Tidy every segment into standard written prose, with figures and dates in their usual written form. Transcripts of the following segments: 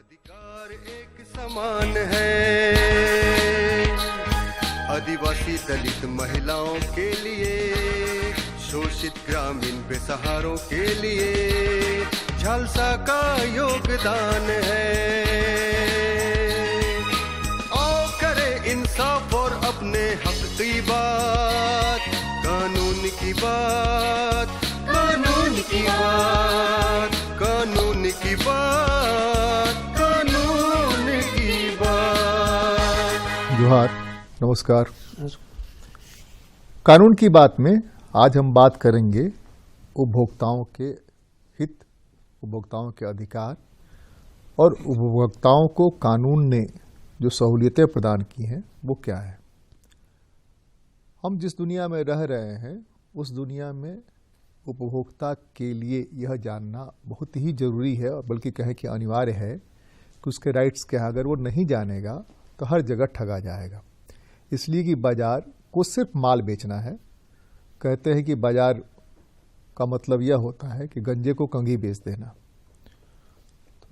अधिकार एक समान है, आदिवासी दलित महिलाओं के लिए, शोषित ग्रामीण बेसहारों के लिए झालसा का योगदान है। आओ करे इंसाफ और अपने हक की बात, कानून की बात, कानून की बात, कानून की बात, कानून की बात। जोहार, नमस्कार। कानून की बात में आज हम बात करेंगे उपभोक्ताओं के हित, उपभोक्ताओं के अधिकार और उपभोक्ताओं को कानून ने जो सहूलियतें प्रदान की हैं वो क्या है। हम जिस दुनिया में रह रहे हैं उस दुनिया में उपभोक्ता के लिए यह जानना बहुत ही जरूरी है, और बल्कि कहें कि अनिवार्य है कि उसके राइट्स क्या है। अगर वो नहीं जानेगा तो हर जगह ठगा जाएगा। इसलिए कि बाजार को सिर्फ माल बेचना है। कहते हैं कि बाजार का मतलब यह होता है कि गंजे को कंघी बेच देना।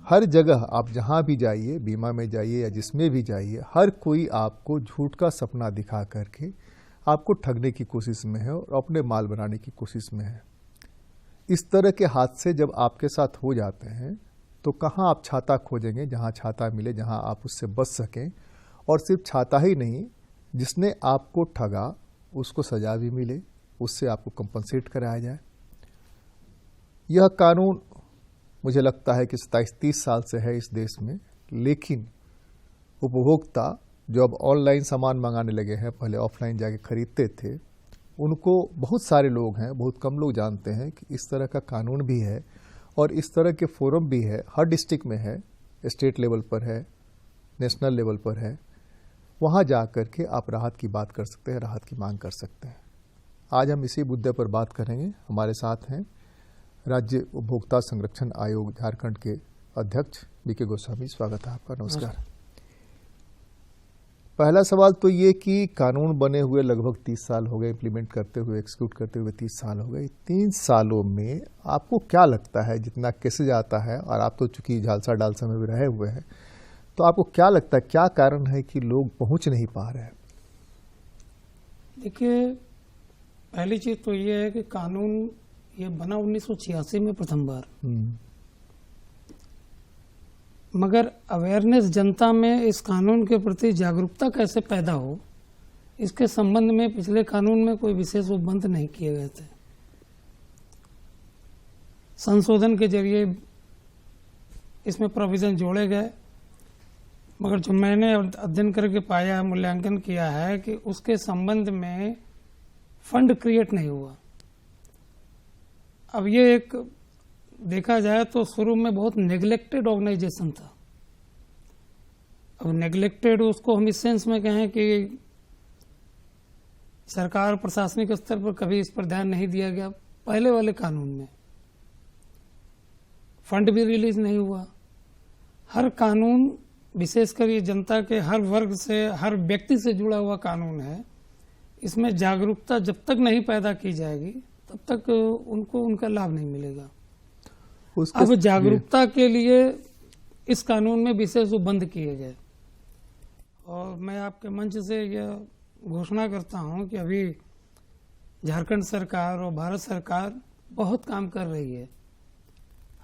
हर जगह आप जहां भी जाइए, बीमा में जाइए या जिसमें भी जाइए, हर कोई आपको झूठ का सपना दिखा करके आपको ठगने की कोशिश में है और अपने माल बनाने की कोशिश में है। इस तरह के हादसे जब आपके साथ हो जाते हैं तो कहाँ आप छाता खोजेंगे जहाँ छाता मिले, जहाँ आप उससे बच सकें। और सिर्फ छाता ही नहीं, जिसने आपको ठगा उसको सजा भी मिले, उससे आपको कंपनसेट कराया जाए। यह कानून मुझे लगता है कि 27-30 साल से है इस देश में, लेकिन उपभोक्ता जो अब ऑनलाइन सामान मंगाने लगे हैं, पहले ऑफलाइन जाके खरीदते थे, उनको बहुत सारे लोग हैं, बहुत कम लोग जानते हैं कि इस तरह का कानून भी है और इस तरह के फोरम भी है। हर डिस्ट्रिक्ट में है, स्टेट लेवल पर है, नेशनल लेवल पर है। वहाँ जा कर के आप राहत की बात कर सकते हैं, राहत की मांग कर सकते हैं। आज हम इसी मुद्दे पर बात करेंगे। हमारे साथ हैं राज्य उपभोक्ता संरक्षण आयोग झारखंड के अध्यक्ष बीके गोस्वामी। स्वागत है आपका। नमस्कार। पहला सवाल तो ये कि कानून बने हुए लगभग 30 साल हो गए, इम्प्लीमेंट करते हुए, एक्सिक्यूट करते हुए 30 साल हो गए। 3 सालों में आपको क्या लगता है, जितना केसेज आता है, और आप तो चूंकि झालसा डालसा में भी रहे हुए हैं, तो आपको क्या लगता है क्या कारण है कि लोग पहुंच नहीं पा रहे हैं? देखिए, पहली चीज तो ये है कि कानून ये बना 1986 में प्रथम बार, मगर अवेयरनेस जनता में इस कानून के प्रति जागरूकता कैसे पैदा हो, इसके संबंध में पिछले कानून में कोई विशेष उपबंध नहीं किए गए थे। संशोधन के जरिए इसमें प्रोविजन जोड़े गए, मगर जो मैंने अध्ययन करके पाया, मूल्यांकन किया है कि उसके संबंध में फंड क्रिएट नहीं हुआ। अब ये एक देखा जाए तो शुरू में बहुत नेग्लेक्टेड ऑर्गेनाइजेशन था। अब नेग्लेक्टेड उसको हम इस सेंस में कहें कि सरकार प्रशासनिक स्तर पर कभी इस पर ध्यान नहीं दिया गया। पहले वाले कानून में फंड भी रिलीज नहीं हुआ। हर कानून, विशेषकर ये जनता के हर वर्ग से, हर व्यक्ति से जुड़ा हुआ कानून है। इसमें जागरूकता जब तक नहीं पैदा की जाएगी तब तक उनको उनका लाभ नहीं मिलेगा। अब जागरूकता के लिए इस कानून में विशेष उपबंध किए गए, और मैं आपके मंच से यह घोषणा करता हूं कि अभी झारखंड सरकार और भारत सरकार बहुत काम कर रही है।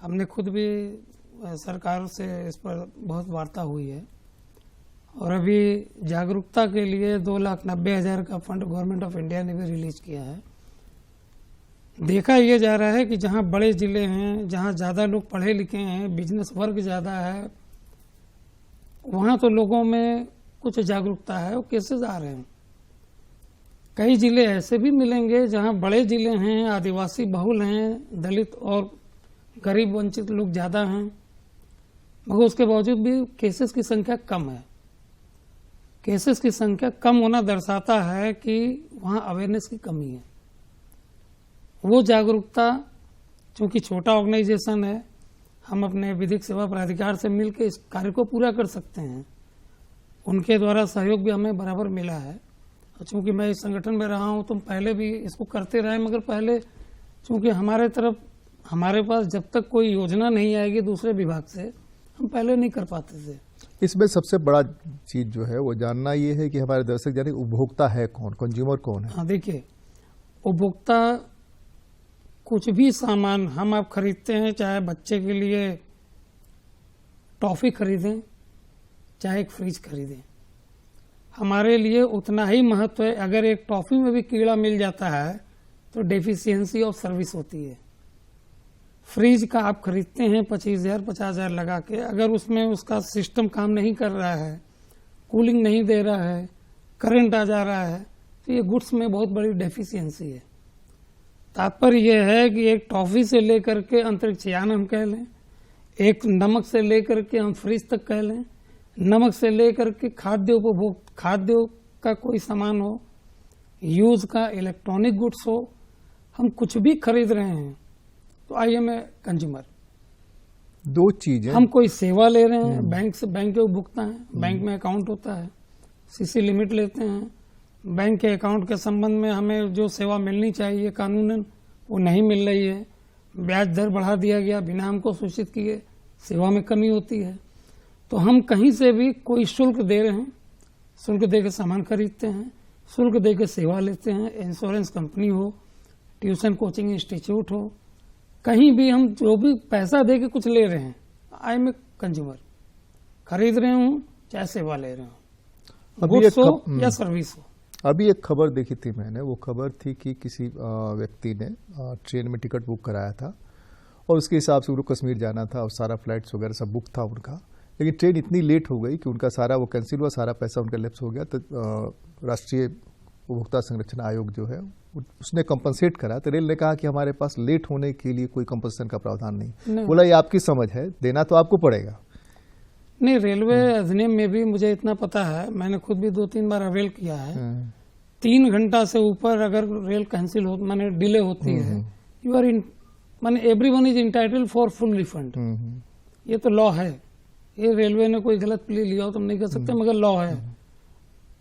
हमने खुद भी सरकार से इस पर बहुत वार्ता हुई है, और अभी जागरूकता के लिए 2,90,000 का फंड गवर्नमेंट ऑफ इंडिया ने भी रिलीज किया है। देखा यह जा रहा है कि जहां बड़े जिले हैं, जहां ज्यादा लोग पढ़े लिखे हैं, बिजनेस वर्ग ज्यादा है, वहां तो लोगों में कुछ जागरूकता है, वो केसेस आ रहे हैं। कई जिले ऐसे भी मिलेंगे जहां बड़े जिले हैं, आदिवासी बहुल हैं, दलित और गरीब वंचित लोग ज्यादा हैं, मगर उसके बावजूद भी केसेस की संख्या कम है। केसेस की संख्या कम होना दर्शाता है कि वहां अवेयरनेस की कमी है। वो जागरूकता, चूंकि छोटा ऑर्गेनाइजेशन है, हम अपने विधिक सेवा प्राधिकार से मिलकर इस कार्य को पूरा कर सकते हैं। उनके द्वारा सहयोग भी हमें बराबर मिला है। और चूंकि मैं इस संगठन में रहा हूं तो पहले भी इसको करते रहे, मगर पहले चूंकि हमारे पास जब तक कोई योजना नहीं आएगी दूसरे विभाग से, हम पहले नहीं कर पाते थे। इसमें सबसे बड़ा चीज जो है वो जानना ये है कि हमारे दर्शक जाने उपभोक्ता है कौन, कंज्यूमर कौन है। हाँ, देखिए, उपभोक्ता कुछ भी सामान हम आप खरीदते हैं, चाहे बच्चे के लिए टॉफी खरीदें, चाहे एक फ्रिज खरीदें, हमारे लिए उतना ही महत्व है। अगर एक टॉफी में भी कीड़ा मिल जाता है तो डेफिशिएंसी ऑफ सर्विस होती है। फ्रिज का आप खरीदते हैं 25,000 50,000 लगा के, अगर उसमें उसका सिस्टम काम नहीं कर रहा है, कूलिंग नहीं दे रहा है, करंट आ जा रहा है, तो ये गुड्स में बहुत बड़ी डेफिशिएंसी है। तात्पर्य यह है कि एक टॉफी से लेकर के अंतरिक्ष यान हम कह लें, एक नमक से लेकर के हम फ्रिज तक कह लें, नमक से लेकर के खाद्य का कोई सामान हो, यूज का इलेक्ट्रॉनिक गुड्स हो, हम कुछ भी खरीद रहे हैं तो आई एम ए कंज्यूमर। दो चीजें, हम कोई सेवा ले रहे हैं, बैंक से, बैंक के उपभोक्ता हैं, बैंक में अकाउंट होता है, सीसी लिमिट लेते हैं, बैंक के अकाउंट के संबंध में हमें जो सेवा मिलनी चाहिए कानूनन वो नहीं मिल रही है, ब्याज दर बढ़ा दिया गया बिना हमको सूचित किए, सेवा में कमी होती है। तो हम कहीं से भी कोई शुल्क दे रहे हैं, शुल्क दे के सामान खरीदते हैं, शुल्क दे के सेवा लेते हैं, इंश्योरेंस कंपनी हो, ट्यूशन कोचिंग इंस्टीट्यूट हो, कहीं भी हम जो भी पैसा दे के कुछ ले रहे हैं, आई एम ए कंज्यूमर, खरीद रहे हूँ चाहे सेवा ले रहे हूँ, गुड्स हो या सर्विस हो। अभी एक खबर देखी थी मैंने, वो खबर थी कि किसी व्यक्ति ने ट्रेन में टिकट बुक कराया था और उसके हिसाब से उनको कश्मीर जाना था और सारा फ्लाइट्स वगैरह सब बुक था उनका, लेकिन ट्रेन इतनी लेट हो गई कि उनका सारा वो कैंसिल हुआ, सारा पैसा उनका लैप्स हो गया। तो राष्ट्रीय उपभोक्ता संरक्षण आयोग जो है उसने कंपनसेट करा, तो रेल ने कहा कि हमारे पास लेट होने के लिए कोई कंपनसेशन का प्रावधान नहीं। बोला ये आपकी समझ है, देना तो आपको पड़ेगा। नहीं, रेलवे अधिनियम में भी मुझे इतना पता है, मैंने खुद भी 2-3 बार अवेल किया है, 3 घंटा से ऊपर अगर रेल कैंसिल हो माने डिले होती है, यू आर इन माने everyone is entitled for full refund. ये तो लॉ है, ये रेलवे ने कोई गलत प्ले लिया हो तो हम नहीं कर सकते, मगर लॉ है।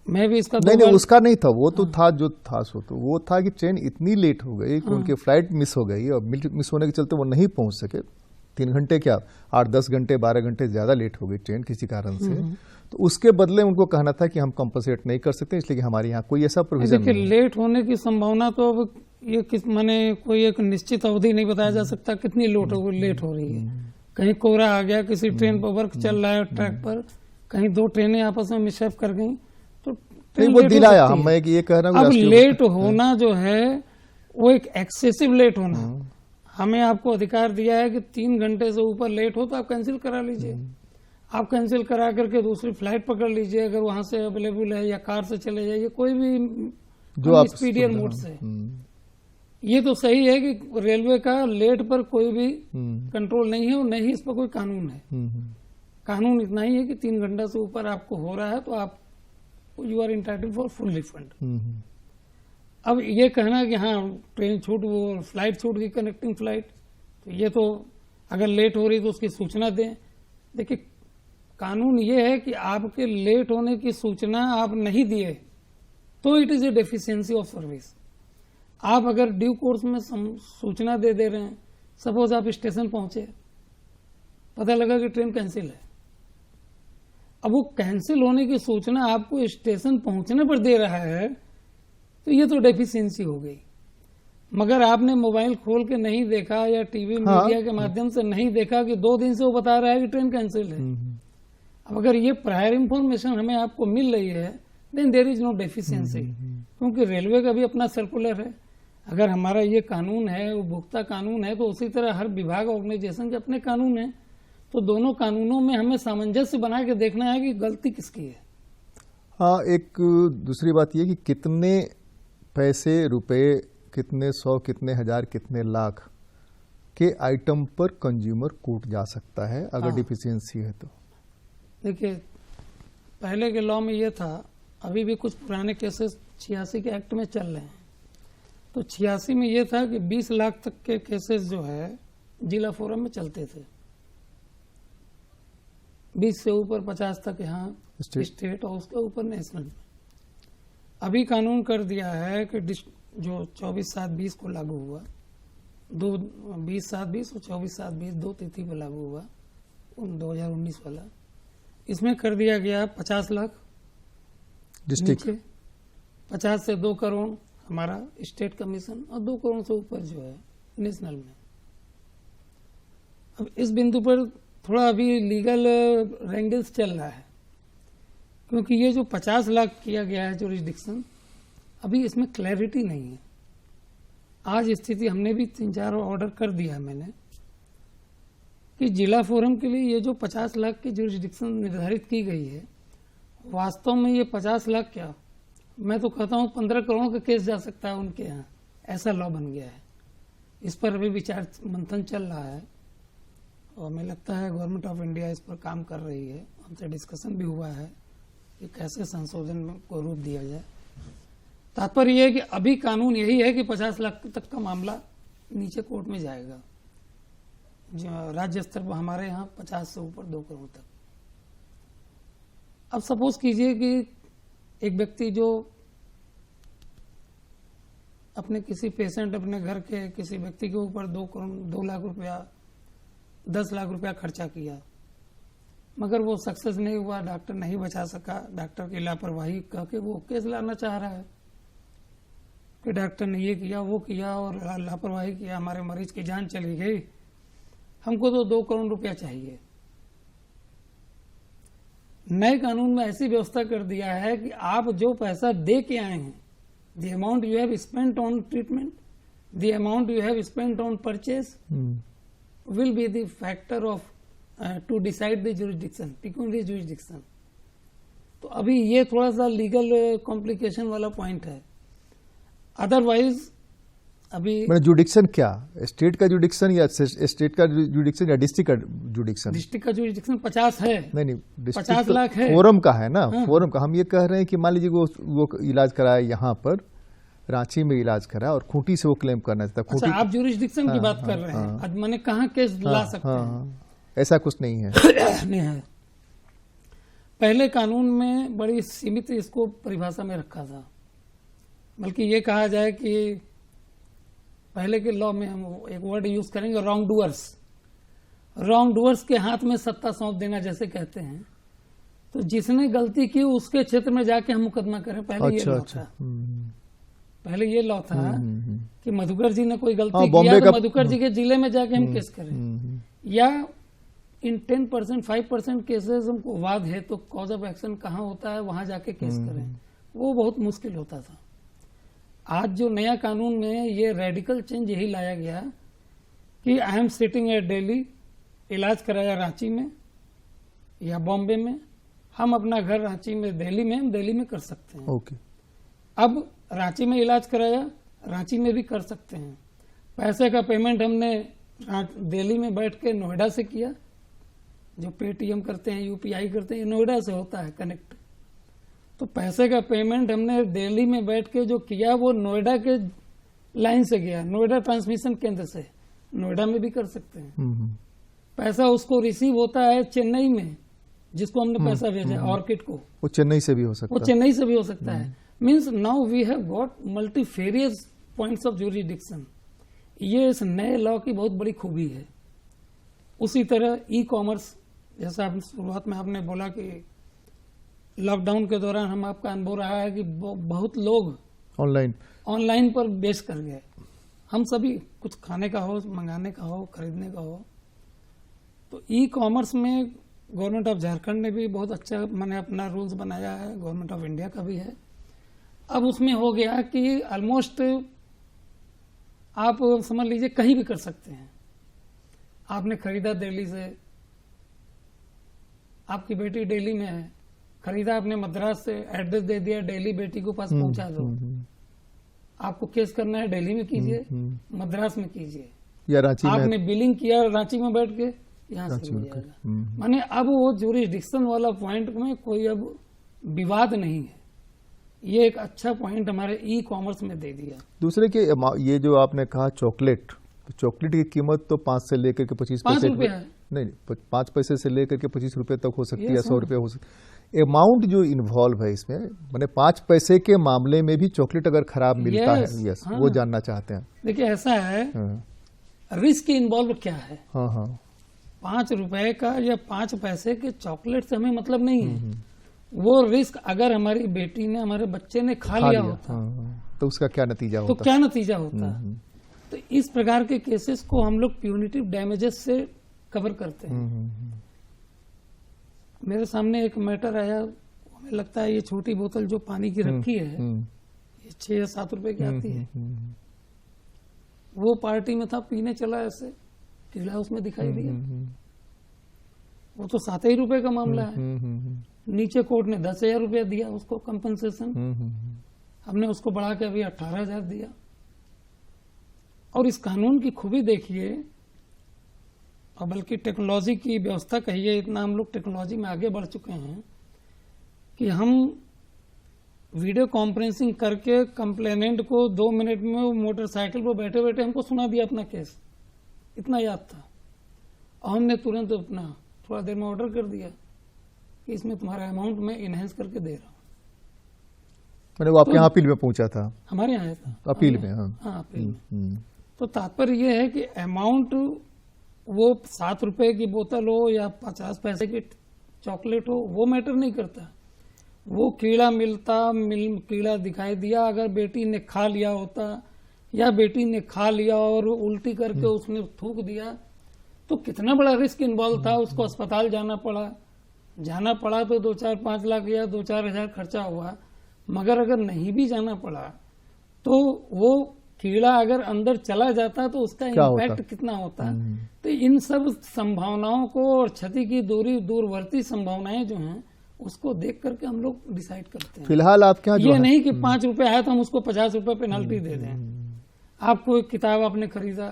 मैं भी इसका नहीं, उसका नहीं था, वो तो था जो था सो तो वो था कि ट्रेन इतनी लेट हो गई कि उनकी फ्लाइट मिस हो गई और मिस होने के चलते वो नहीं पहुंच सके। 3 घंटे क्या 8-10 घंटे 12 घंटे ज्यादा लेट हो गई ट्रेन किसी कारण से, तो उसके बदले उनको कहना था कि हम कंपनसेट नहीं कर सकते, इसलिए कि हमारे यहाँ कोई ऐसा प्रोविजन नहीं है। लेट होने की संभावना तो अब ये किस माने कोई एक निश्चित अवधि नहीं बताया जा सकता कितनी लेट हो रही है। कहीं कोहरा आ गया, किसी ट्रेन पर वर्क चल रहा है ट्रैक पर, कहीं 2 ट्रेनें आपस में मिसहैप कर गई तो वो दिलाया। हम मैं ये कह रहा हूँ अब लेट होना जो है वो एक एक्सेसिव लेट होना, हमें आपको अधिकार दिया है कि 3 घंटे से ऊपर लेट हो तो आप कैंसिल करा लीजिए, आप कैंसिल करा करके दूसरी फ्लाइट पकड़ लीजिए अगर वहां से अवेलेबल है, या कार से चले जाइए, कोई भी जो आप स्पीडियर मोड से। ये तो सही है कि रेलवे का लेट पर कोई भी कंट्रोल नहीं है और नहीं इस पर कोई कानून है। कानून इतना ही है कि 3 घंटा से ऊपर आपको हो रहा है तो आप you are entitled for full refund. अब ये कहना कि हाँ ट्रेन छूट, वो फ्लाइट छूट गई कनेक्टिंग फ्लाइट, तो ये तो अगर लेट हो रही तो उसकी सूचना दें। देखिए कानून ये है कि आपके लेट होने की सूचना आप नहीं दिए तो it is a deficiency of service. आप अगर ड्यू कोर्स में सूचना दे रहे हैं, सपोज आप स्टेशन पहुंचे, पता लगा कि ट्रेन कैंसिल है, अब वो कैंसिल होने की सूचना आपको स्टेशन पहुंचने पर दे रहा है तो ये तो डेफिशिएंसी हो गई। मगर आपने मोबाइल खोल के नहीं देखा या टीवी मीडिया के माध्यम से नहीं देखा कि 2 दिन से वो बता रहा है कि ट्रेन कैंसिल है। अब अगर ये प्रायर इंफॉर्मेशन हमें आपको मिल रही है then there is no deficiency, क्योंकि रेलवे का भी अपना सर्कुलर है। अगर हमारा ये कानून है, उपभोक्ता कानून है, तो उसी तरह हर विभाग ऑर्गेनाइजेशन के अपने कानून है, तो दोनों कानूनों में हमें सामंजस्य बना के देखना है कि गलती किसकी है। हाँ, एक दूसरी बात ये कि कितने पैसे, रुपए, कितने 100, कितने हजार, कितने लाख के आइटम पर कंज्यूमर कोर्ट जा सकता है अगर डिफिशियंसी है तो। देखिए पहले के लॉ में ये था, अभी भी कुछ पुराने केसेस 86 के एक्ट में चल रहे हैं, तो 86 में ये था कि 20 लाख तक के केसेस जो है जिला फोरम में चलते थे, 20 से ऊपर 50 तक यहाँ स्टेट और उसके ऊपर नेशनल में। अभी कानून कर दिया है कि जो 24/7/20 को लागू हुआ, 20/7/20 और 24/7/20 2 तिथि पर लागू हुआ, 2019 वाला, इसमें कर दिया गया 50 लाख डिस्ट्रिक्ट। नीचे, 50 से 2 करोड़ हमारा स्टेट कमीशन और 2 करोड़ से ऊपर जो है नेशनल में। अब इस बिंदु पर थोड़ा अभी लीगल रेंगल्स चल रहा है, क्योंकि ये जो 50 लाख किया गया है जुरिस्डिक्शन, अभी इसमें क्लैरिटी नहीं है। आज स्थिति हमने भी 3-4 ऑर्डर कर दिया है मैंने कि जिला फोरम के लिए ये जो 50 लाख की जुरिस्डिक्शन निर्धारित की गई है, वास्तव में ये 50 लाख क्या, मैं तो कहता हूँ 15 करोड़ का केस जा सकता है उनके यहाँ, ऐसा लॉ बन गया है। इस पर अभी विचार मंथन चल रहा है और हमें लगता है गवर्नमेंट ऑफ इंडिया इस पर काम कर रही है। हमसे डिस्कशन भी हुआ है कि कैसे संशोधन को रूप दिया जाए। तात्पर्य यह है कि अभी कानून यही है कि 50 लाख तक का मामला नीचे कोर्ट में जाएगा, जो राज्य स्तर पर हमारे यहाँ 50 से ऊपर 2 करोड़ तक। अब सपोज कीजिए कि एक व्यक्ति जो अपने किसी पेशेंट, अपने घर के किसी व्यक्ति के ऊपर 2 लाख रुपया, 10 लाख रुपया खर्चा किया, मगर वो सक्सेस नहीं हुआ, डॉक्टर नहीं बचा सका, डॉक्टर की लापरवाही कह के वो केस लाना चाह रहा है कि डॉक्टर ने ये किया वो किया और लापरवाही किया, हमारे मरीज की जान चली गई, हमको तो 2 करोड़ रुपया चाहिए। नए कानून में ऐसी व्यवस्था कर दिया है कि आप जो पैसा दे के आए हैं, the amount you have spent on treatment, the amount you have spent on purchase will be the factor of to decide the jurisdiction, pecuniary jurisdiction। तो अभी ये थोड़ा सा लीगल कॉम्प्लिकेशन वाला पॉइंट है। अदरवाइज अभी मैंने जुडिक्शन क्या, स्टेट का जुडिक्शन या स्टेट का जुडिक्शन या डिस्ट्रिक्ट का जुडिक्शन? डिस्ट्रिक्ट का जुरिस्डिक्शन 50 है। नहीं 50 लाख है, फोरम का है ना। फोरम का हम ये कह रहे हैं कि मान लीजिए वो इलाज कराया यहाँ पर, रांची में इलाज करा और खूंटी से वो क्लेम करना चाहता। अच्छा, आप जुरिस्डिक्शन की बात कर रहे हैं। आज मैंने कहा केस ला सकते हैं, ऐसा कुछ नहीं है। नहीं है। पहले कानून में बड़ी सीमित इसको परिभाषा में रखा था, बल्कि ये कहा जाए कि पहले के लॉ में हम एक वर्ड यूज करेंगे, रॉन्ग डूअर्स। रॉन्ग डूअर्स के हाथ में सत्ता सौंप देना जैसे कहते हैं, तो जिसने गलती की उसके क्षेत्र में जाके हम मुकदमा करें। पहले ये लॉ था, पहले ये लॉ था कि मधुकर जी ने कोई गलती किया तो मधुकर जी के जिले में जाके हम केस करें, या इन 10% 5% केसेस हमको वाद है तो कॉज ऑफ एक्शन कहाँ होता है वहां जाके केस करें। वो बहुत मुश्किल होता था। आज जो नया कानून में ये रेडिकल चेंज यही लाया गया कि I am sitting at Delhi, इलाज कराया रांची में या बॉम्बे में, हम अपना घर रांची में दिल्ली में कर सकते हैं। ओके। अब रांची में इलाज कराया, रांची में भी कर सकते हैं। पैसे का पेमेंट हमने दिल्ली में बैठ के नोएडा से किया, जो पेटीएम करते हैं, यूपीआई करते हैं, नोएडा से होता है कनेक्ट। तो पैसे का पेमेंट हमने दिल्ली में बैठ के जो किया वो नोएडा के लाइन से गया, नोएडा ट्रांसमिशन केंद्र से, नोएडा में भी कर सकते हैं। पैसा उसको रिसीव होता है चेन्नई में, जिसको हमने पैसा भेजा ऑर्किड को, वो चेन्नई से भी हो सकता है। वो चेन्नई से भी हो सकता है। Means now we have got multifarious points of jurisdiction. ये इस नए लॉ की बहुत बड़ी खूबी है। उसी तरह ई कॉमर्स, जैसा आप शुरुआत में आपने बोला कि लॉकडाउन के दौरान हम आपका अनुभव रहा है कि बहुत लोग ऑनलाइन पर बेच कर गए। हम सभी, कुछ खाने का हो, मंगाने का हो, खरीदने का हो, तो ई कॉमर्स में गवर्नमेंट ऑफ झारखंड ने भी बहुत अच्छा मैंने अपना रूल्स बनाया है, गवर्नमेंट ऑफ इंडिया का भी है। अब उसमें हो गया कि ऑलमोस्ट आप समझ लीजिए कहीं भी कर सकते हैं। आपने खरीदा दिल्ली से, आपकी बेटी दिल्ली में है, खरीदा आपने मद्रास से, एड्रेस दे दिया, दिल्ली बेटी को पास पहुंचा दो। आपको केस करना है दिल्ली में कीजिए, मद्रास में कीजिए, या रांची में। आपने बिलिंग किया रांची में बैठ के, यहाँ से हो जाएगा। माने अब वो जुरिस्डिक्शन वाला पॉइंट में कोई अब विवाद नहीं है। ये एक अच्छा पॉइंट हमारे ई कॉमर्स में दे दिया। दूसरे के ये जो आपने कहा चॉकलेट, तो चॉकलेट की कीमत तो 5 से लेकर के 25 पैसे, नहीं 5 पैसे से लेकर के 25 रुपए तक हो सकती है, 100 रुपए हो सकती है। अमाउंट जो इन्वॉल्व है इसमें, मैंने 5 पैसे के मामले में भी चॉकलेट अगर खराब मिलता है, यस, वो जानना चाहते हैं। देखिए ऐसा है, रिस्क इन्वॉल्व क्या है। ₹5 का या 5 पैसे के चॉकलेट से हमें मतलब नहीं है। वो रिस्क अगर हमारी बेटी ने, हमारे बच्चे ने खा लिया होता, तो उसका क्या नतीजा तो होता? क्या नतीजा होता? तो इस प्रकार के केसेस को हम लोग प्यूनिटिव डैमेजेस से कवर करते हैं। मेरे सामने एक मैटर आया, हमें लगता है ये छोटी बोतल जो पानी की रखी है, ये 6 या 7 रुपए की आती है। वो पार्टी में था, पीने चला, ऐसे कीड़ा उसमें दिखाई दिया। वो तो 7 ही रुपए का मामला है। नीचे कोर्ट ने 10,000 रुपया दिया उसको कंपनसेशन, हमने उसको बढ़ा के अभी 18,000 दिया। और इस कानून की खूबी देखिए, और बल्कि टेक्नोलॉजी की व्यवस्था कहिए, इतना हम लोग टेक्नोलॉजी में आगे बढ़ चुके हैं कि हम वीडियो कॉन्फ्रेंसिंग करके कंप्लेनेंट को 2 मिनट में वो मोटरसाइकिल पर बैठे बैठे हमको सुना दिया अपना केस, इतना याद था। और हमने तुरंत अपना थोड़ा देर में ऑर्डर कर दिया कि इसमें तुम्हारा अमाउंट मैं इनहेंस करके दे रहा हूँ। मैंने वो आपके यहाँ अपील में पहुंचा था? हमारे यहाँ था अपील में। हाँ, अपील में। तो तात्पर्य ये है कि अमाउंट वो 7 रुपए की बोतल हो या 50 पैसे की चॉकलेट हो, वो मैटर नहीं करता। वो कीड़ा कीड़ा दिखाई दिया, अगर बेटी ने खा लिया होता या बेटी ने खा लिया और उल्टी करके उसने थूक दिया, तो कितना बड़ा रिस्क इन्वॉल्व था। उसको अस्पताल जाना पड़ा तो 2-4-5 लाख या 2-4 हजार खर्चा हुआ। मगर अगर नहीं भी जाना पड़ा तो वो कीड़ा अगर अंदर चला जाता तो उसका इम्पैक्ट कितना होता। तो इन सब संभावनाओं को और क्षति की दूरवर्ती संभावनाएं जो हैं उसको देख करके हम लोग डिसाइड करते हैं। फिलहाल आप क्या, ये नहीं कि 5 रुपए आया तो हम उसको 50 रुपए पेनल्टी दे दें। आपको एक किताब आपने खरीदा,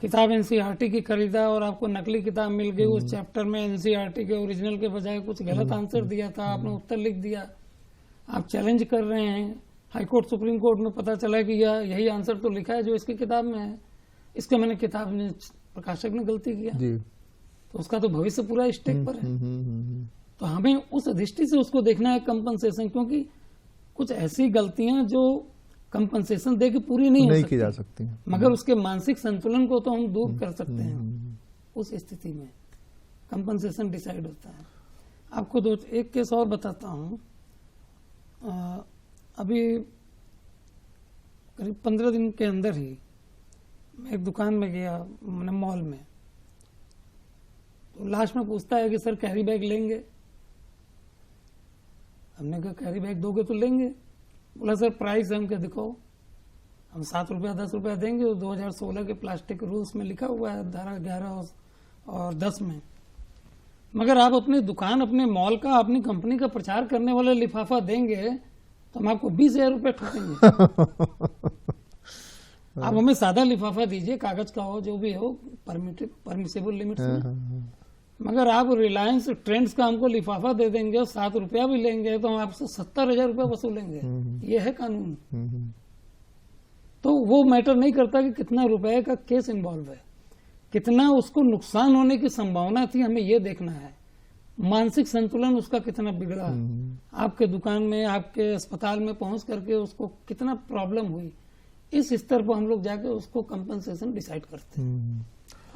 किताब एनसीईआरटी की खरीदा और आपको नकली किताब मिल गई, उस चैप्टर में एनसीईआरटी के ओरिजिनल के बजाय कुछ गलत आंसर दिया था, आपने उत्तर लिख दिया, आप चैलेंज कर रहे हैं हाईकोर्ट सुप्रीम कोर्ट में, पता चला कि यही आंसर तो लिखा है जो इसकी किताब में है, इसके मैंने किताब ने प्रकाशक ने गलती किया जी। तो उसका तो भविष्य पूरा स्टेक पर है। तो हमें उस दृष्टि से उसको देखना है कंपनसेशन, क्योंकि कुछ ऐसी गलतियां जो कंपनसेशन दे के पूरी नहीं की जा सकती, मगर उसके मानसिक संतुलन को तो हम दूर कर सकते हैं। उस स्थिति में कंपनसेशन डिसाइड होता है। आपको एक केस और बताता हूं। अभी करीब 15 दिन के अंदर ही मैं एक दुकान में गया, मॉल में, तो लास्ट में पूछता है कि सर कैरी बैग लेंगे? हमने कहा कैरी बैग दोगे तो लेंगे। बोला सर प्राइस है। हम क्या दिखाओ। हम 7 रुपया 10 रुपया देंगे। 2016 के प्लास्टिक रूल्स में लिखा हुआ है, धारा 11 और 10 में। मगर आप अपनी दुकान, अपने मॉल का, अपनी कंपनी का प्रचार करने वाला लिफाफा देंगे तो हम आपको 20,000 रुपये ठोकेंगे। आप हमें सादा लिफाफा दीजिए, कागज का हो, जो भी हो, परमिसेबल लिमिट्स में। मगर आप रिलायंस ट्रेंड्स का हमको लिफाफा दे देंगे और 7 रुपया भी लेंगे तो हम आपसे 70,000 रुपया वसूलेंगे। ये है कानून। तो वो मैटर नहीं करता कि कितना रुपए का केस इन्वॉल्व है, कितना उसको नुकसान होने की संभावना थी, हमें ये देखना है। मानसिक संतुलन उसका कितना बिगड़ा, आपके दुकान में, आपके अस्पताल में पहुंच करके उसको कितना प्रॉब्लम हुई, इस स्तर पर हम लोग जाके उसको कंपनसेशन डिसाइड करते हैं।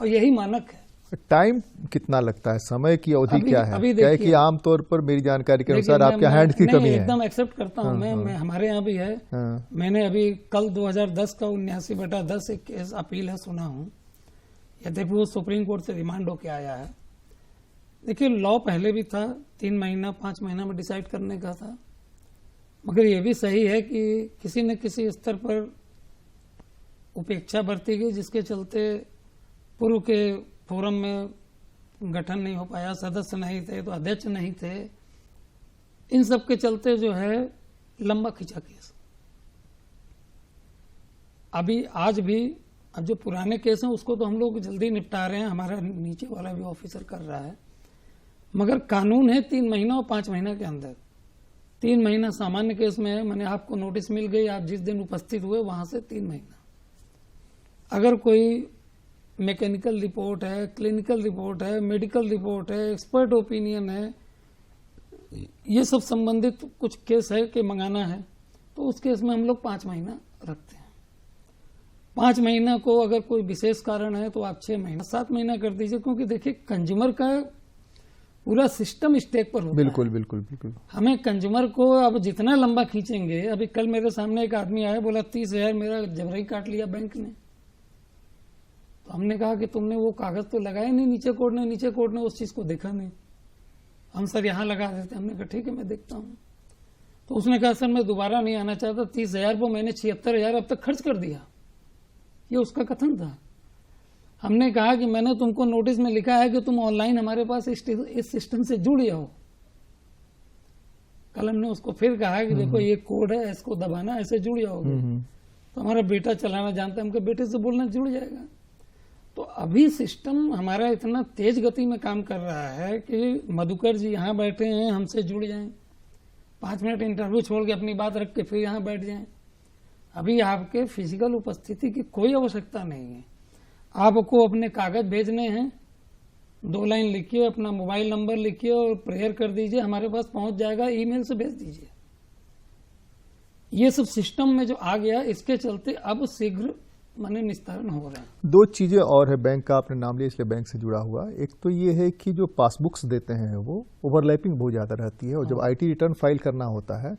और यही मानक है। टाइम कितना लगता है, समय की अवधि क्या है? क्या है कि आमतौर पर मेरी जानकारी के अनुसार आपके हैंड की कमी है। एकदम एक्सेप्ट करता हूं। मैं हमारे यहाँ भी है। मैंने अभी कल 2010 का 79/10 एक केस अपील है सुना हूं। यद्यपि वो सुप्रीम कोर्ट से रिमांड होके आया है। देखिए लॉ पहले भी था, 3 महीना 5 महीना में डिसाइड करने का था। मगर ये भी सही है कि किसी न किसी स्तर पर उपेक्षा बरती गई, जिसके चलते पूर्व के फोरम में गठन नहीं हो पाया, सदस्य नहीं थे तो अध्यक्ष नहीं थे। इन सब के चलते जो है लंबा खिंचा केस। अभी आज भी अब जो पुराने केस हैं उसको तो हम लोग जल्दी निपटा रहे हैं, हमारा नीचे वाला भी ऑफिसर कर रहा है। मगर कानून है 3 महीना और 5 महीना के अंदर। 3 महीना सामान्य केस में है, मैंने आपको नोटिस मिल गई, आप जिस दिन उपस्थित हुए वहां से 3 महीना। अगर कोई मैकेनिकल रिपोर्ट है, क्लिनिकल रिपोर्ट है, मेडिकल रिपोर्ट है, एक्सपर्ट ओपिनियन है, ये सब संबंधित कुछ केस है कि मंगाना है, तो उस केस में हम लोग 5 महीना रखते हैं। 5 महीना को अगर कोई विशेष कारण है तो आप 6 महीना 7 महीना कर दीजिए, क्योंकि देखिए कंज्यूमर का पूरा सिस्टम स्टेक पर होता बिल्कुल है। बिल्कुल बिल्कुल। हमें कंज्यूमर को अब जितना लंबा खींचेंगे, अभी कल मेरे सामने एक आदमी आया, बोला 30,000 मेरा जबरई काट लिया बैंक ने। तो हमने कहा कि तुमने वो कागज तो लगाया नहीं, नीचे कोर्ट ने उस चीज को देखा नहीं। हम सर यहाँ लगा देते। हमने कहा ठीक है मैं देखता हूँ। तो उसने कहा सर मैं दोबारा नहीं आना चाहता, 30,000 को मैंने 76,000 अब तक खर्च कर दिया, ये उसका कथन था। हमने कहा कि मैंने तुमको नोटिस में लिखा है कि तुम ऑनलाइन हमारे पास इस सिस्टम से जुड़ जाओ। कल हमने उसको फिर कहा कि देखो ये कोड है, इसको दबाना, ऐसे जुड़ जाओगे। तो हमारा बेटा चलाना जानता है, हमके बेटे से बोलना जुड़ जाएगा। तो अभी सिस्टम हमारा इतना तेज गति में काम कर रहा है कि मधुकर जी यहाँ बैठे हैं, हमसे जुड़ जाएं, 5 मिनट इंटरव्यू छोड़ के अपनी बात रख के फिर यहाँ बैठ जाएं। अभी आपके फिजिकल उपस्थिति की कोई आवश्यकता नहीं है। आपको अपने कागज भेजने हैं, 2 लाइन लिखिए, अपना मोबाइल नंबर लिखिए और प्रेयर कर दीजिए, हमारे पास पहुंच जाएगा, ईमेल से भेज दीजिए। ये सब सिस्टम में जो आ गया, इसके चलते अब शीघ्र माने निस्तारण हो रहा है। 2 चीजें और है। बैंक का आपने नाम लिया इसलिए बैंक से जुड़ा हुआ। एक तो ये है कि जो पासबुक्स देते हैं वो ओवरलैपिंग बहुत ज्यादा रहती है, और जब IT रिटर्न फाइल करना होता है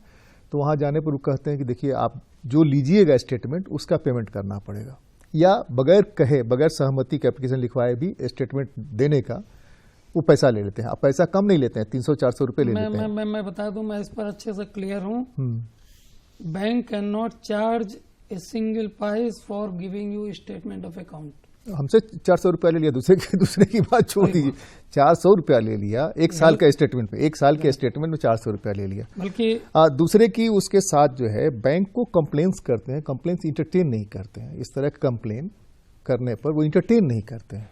तो वहां जाने पर वो कहते हैं कि देखिए आप जो लीजिएगा स्टेटमेंट उसका पेमेंट करना पड़ेगा, या बगैर कहे, बगैर सहमति के एप्लीकेशन लिखवाए भी स्टेटमेंट देने का वो पैसा ले लेते हैं। अब पैसा कम नहीं लेते हैं, 300-400 रुपए ले लेते हैं। मैं बता दूं, मैं इस पर अच्छे से क्लियर हूं। Bank can not charge a single price for giving you statement of account. हमसे 400 रुपया ले लिया, दूसरे की बात छोड़ दीजिए, 400 रुपया ले लिया एक साल का स्टेटमेंट में, 1 साल के स्टेटमेंट में 400 रुपया ले लिया। बल्कि दूसरे की उसके साथ जो है बैंक को कंप्लेंट्स करते हैं, कंप्लेंट्स इंटरटेन नहीं करते हैं। इस तरह का कंप्लेन करने पर वो इंटरटेन नहीं करते हैं।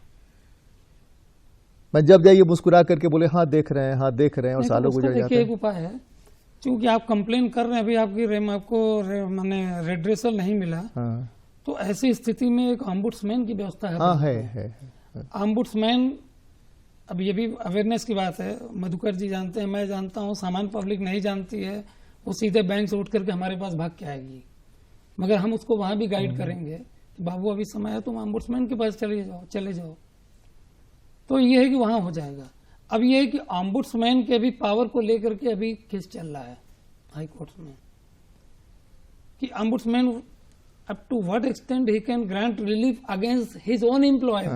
मैं जब जाइए मुस्कुरा करके बोले हाँ देख रहे हैं, और सालों गुजर जाते हैं। एक उपाय है, क्योंकि आप कंप्लेन कर रहे हैं, अभी आपको माने रेड्रेसल नहीं मिला, तो ऐसी स्थिति में एक ऑम्बुड्समैन की व्यवस्था है। हाँ है। ऑम्बुड्समैन, अब ये भी अवेयरनेस की बात है, मधुकर जी जानते हैं, मैं जानता हूँ, सामान्य पब्लिक नहीं जानती है, वो सीधे बैंक से उठ करके हमारे पास भाग के आएगी। मगर हम उसको वहां भी गाइड करेंगे, बाबू अभी समय है, तुम ऑम्बुड्समैन के पास चले जाओ। तो ये है कि वहां हो जाएगा। अब ये है कि ऑम्बुड्समैन के भी पावर को लेकर के अभी केस चल रहा है हाई कोर्ट में, कि ombudsman up to what extent he can grant relief against his own employer.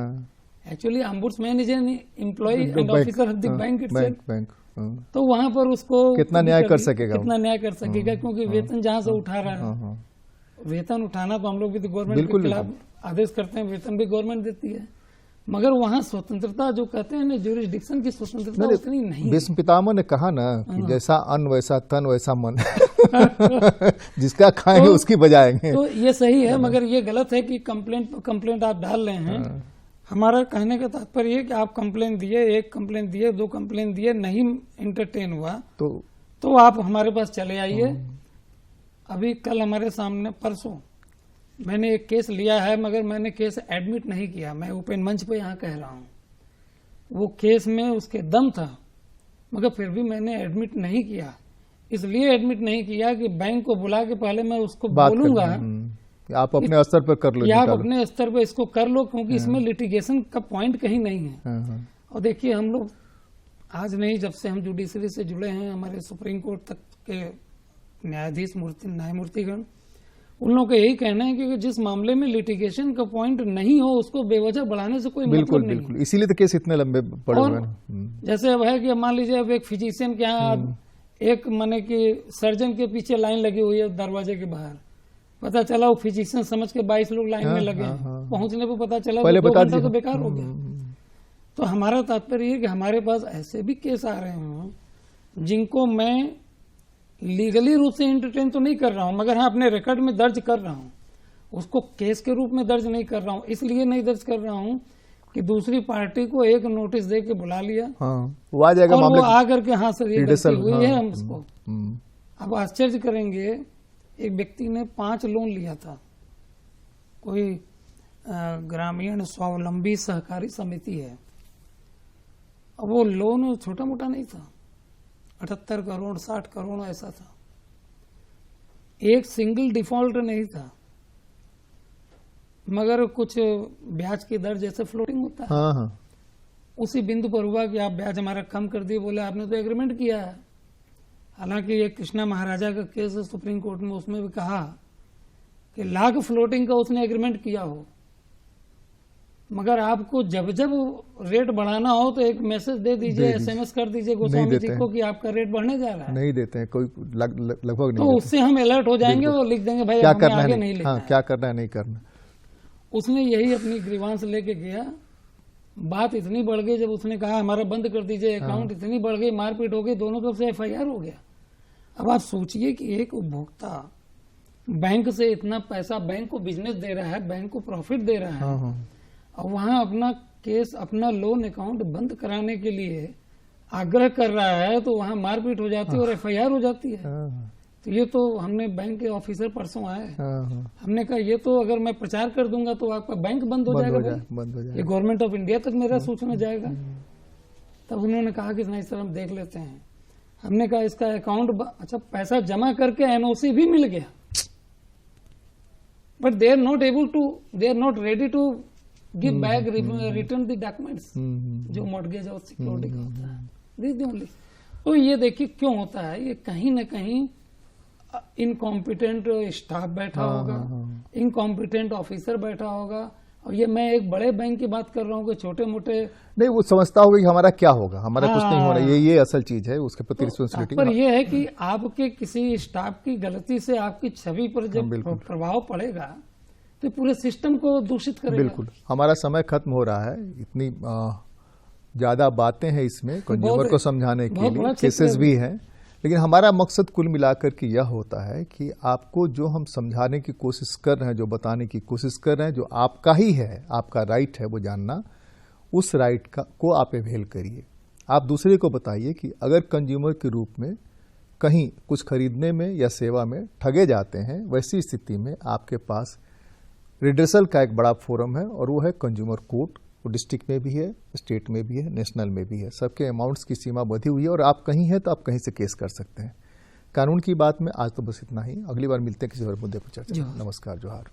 Actually, ombudsman is an employee and officer of the bank itself. तो वहां पर उसको कितना न्याय कर सकेगा, क्योंकि वेतन जहां से उठा रहा है, वेतन उठाना तो हम लोग भी तो गवर्नमेंट के खिलाफ आदेश करते हैं, वेतन भी गवर्नमेंट देती है, मगर वहां स्वतंत्रता जो कहते हैं ना, ज्यूरिसडिक्शन की स्वतंत्रता उतनी नहीं। भीष्म पितामह ने कहा ना कि जैसा अन्न वैसा तन वैसा मन जिसका खाएंगे उसकी बजाएंगे। तो ये सही है, मगर ये गलत है कि कंप्लेंट आप डाल रहे हैं। हमारा कहने का तात्पर्य है कि आप कंप्लेंट दिए, 1 कंप्लेंट दिए, 2 कंप्लेंट दिए, नहीं इंटरटेन हुआ तो आप हमारे पास चले आइए। अभी कल हमारे सामने, परसों मैंने एक केस लिया है, मगर मैंने केस एडमिट नहीं किया, मैं ओपन मंच पे यहाँ कह रहा हूँ। वो केस में उसके दम था, मगर फिर भी मैंने एडमिट नहीं किया। इसलिए एडमिट नहीं किया कि बैंक को बुला के पहले मैं उसको बोलूंगा आप अपने स्तर पर कर लो, आप अपने स्तर पर इसको कर लो, क्योंकि इसमें लिटिगेशन का पॉइंट कहीं नहीं है। और देखिए, हम लोग आज नहीं, जब से हम जुडिशरी से जुड़े हैं, हमारे सुप्रीम कोर्ट तक के न्यायाधीश न्यायमूर्तिगण, उन लोगों का यही कहना है कि जिस मामले में लिटिगेशन का पॉइंट नहीं हो उसको बेवजह बढ़ाने से कोई मतलब नहीं है। इसीलिए तो केस इतने लंबे पड़े हुए हैं। जैसे अब है कि मान लीजिए, अब एक फिजिशियन के यहाँ एक माने कि सर्जन के पीछे लाइन लगी हुई है दरवाजे के बाहर, पता चला वो फिजिशियन समझ के 22 लोग लाइन में लगे हैं, पहुंचने पर पता चला 2 घंटा तो बेकार हो गया। तो हमारा तात्पर्य है कि हमारे पास ऐसे भी केस आ रहे हैं जिनको मैं लीगली रूप से एंटरटेन तो नहीं कर रहा हूं, मगर हाँ अपने रिकॉर्ड में दर्ज कर रहा हूं, उसको केस के रूप में दर्ज नहीं कर रहा हूं। इसलिए नहीं दर्ज कर रहा हूं कि दूसरी पार्टी को एक नोटिस दे के बुला लिया, वो आ जाएगा, और वो आकर के हाँ सर ये गलती हुई है, हम उसको। अब आश्चर्य करेंगे, एक व्यक्ति ने 5 लोन लिया था, कोई ग्रामीण स्वावलंबी सहकारी समिति है। अब वो लोन छोटा मोटा नहीं था, 78 करोड़ 60 करोड़ ऐसा था, एक सिंगल डिफॉल्ट नहीं था। मगर कुछ ब्याज की दर जैसे फ्लोटिंग होता है, हाँ हाँ, उसी बिंदु पर हुआ कि आप ब्याज हमारा कम कर दिए। बोले आपने तो एग्रीमेंट किया है। हालांकि ये कृष्णा महाराजा का केस है सुप्रीम कोर्ट में, उसमें भी कहा कि लाख फ्लोटिंग का उसने एग्रीमेंट किया हो, मगर आपको जब जब रेट बढ़ाना हो तो एक मैसेज दे दीजिए, एसएमएस कर दीजिए गोस्वामी जी को कि आपका रेट बढ़ने जा रहा है। नहीं देते हैं, कोई लगभग नहीं तो उससे हम अलर्ट हो जाएंगे और लिख देंगे भाई क्या हमें करना आगे है, नहीं लेना हाँ है। क्या करना है नहीं करना। उसने यही अपनी ग्रीवांस लेके गया। बात इतनी बढ़ गई, जब उसने कहा हमारा बंद कर दीजिए अकाउंट, इतनी बढ़ गई, मारपीट हो गई, दोनों तरफ से एफआईआर हो गया। अब आप सोचिए कि एक उपभोक्ता बैंक से इतना पैसा, बैंक को बिजनेस दे रहा है, बैंक को प्रॉफिट दे रहा है, हाँ हाँ, और वहां अपना केस, अपना लोन अकाउंट बंद कराने के लिए आग्रह कर रहा है, तो वहां मारपीट हो जाती है और एफआईआर हो जाती है। हाँ तो ये तो हमने बैंक के ऑफिसर परसों आए, हाँ, हमने कहा ये तो अगर मैं प्रचार कर दूंगा तो आपका बैंक बंद हो जाएगा भाई। बंद हो ये जाए। गवर्नमेंट ऑफ इंडिया तक मेरा सूचना जाएगा। तब उन्होंने कहा कि नहीं सर हम देख लेते हैं। हमने कहा इसका अकाउंट, अच्छा पैसा जमा करके एनओसी भी मिल गया, but they are not able to, they are not ready to give back, return the documents जो मॉर्गेज और सिक्योरिटी का होता है। This the only. तो ये देखिए क्यों होता है, ये कहीं ना कहीं इनकॉम्पिटेंट स्टाफ बैठा होगा, इनकॉम्पिटेंट ऑफिसर बैठा होगा। और ये मैं एक बड़े बैंक की बात कर रहा हूँ कि छोटे मोटे नहीं, वो समझता होगा कि हमारा क्या होगा, हमारा कुछ नहीं हो रहा। ये असल चीज है, उसके प्रति रिस्पॉन्सिबिलिटी। पर यह है कि आपके किसी स्टाफ की गलती से आपकी छवि पर जब प्रभाव पड़ेगा तो पूरे सिस्टम को दूषित करेगा। बिल्कुल। हमारा समय खत्म हो रहा है, इतनी ज्यादा बातें हैं इसमें कंज्यूमर को समझाने के लिए, केसेस भी हैं, लेकिन हमारा मकसद कुल मिलाकर के यह होता है कि आपको जो हम समझाने की कोशिश कर रहे हैं, जो बताने की कोशिश कर रहे हैं, जो आपका ही है, आपका राइट है वो जानना, उस राइट को आप अवेल करिए। आप दूसरे को बताइए कि अगर कंज्यूमर के रूप में कहीं कुछ खरीदने में या सेवा में ठगे जाते हैं, वैसी स्थिति में आपके पास रिड्रेसल का एक बड़ा फोरम है और वो है कंज्यूमर कोर्ट। वो डिस्ट्रिक्ट में भी है, स्टेट में भी है, नेशनल में भी है। सबके अमाउंट्स की सीमा बढ़ी हुई है और आप कहीं हैं तो आप कहीं से केस कर सकते हैं। कानून की बात में आज तो बस इतना ही। अगली बार मिलते हैं किसी और मुद्दे पर चर्चा। नमस्कार, जोहार।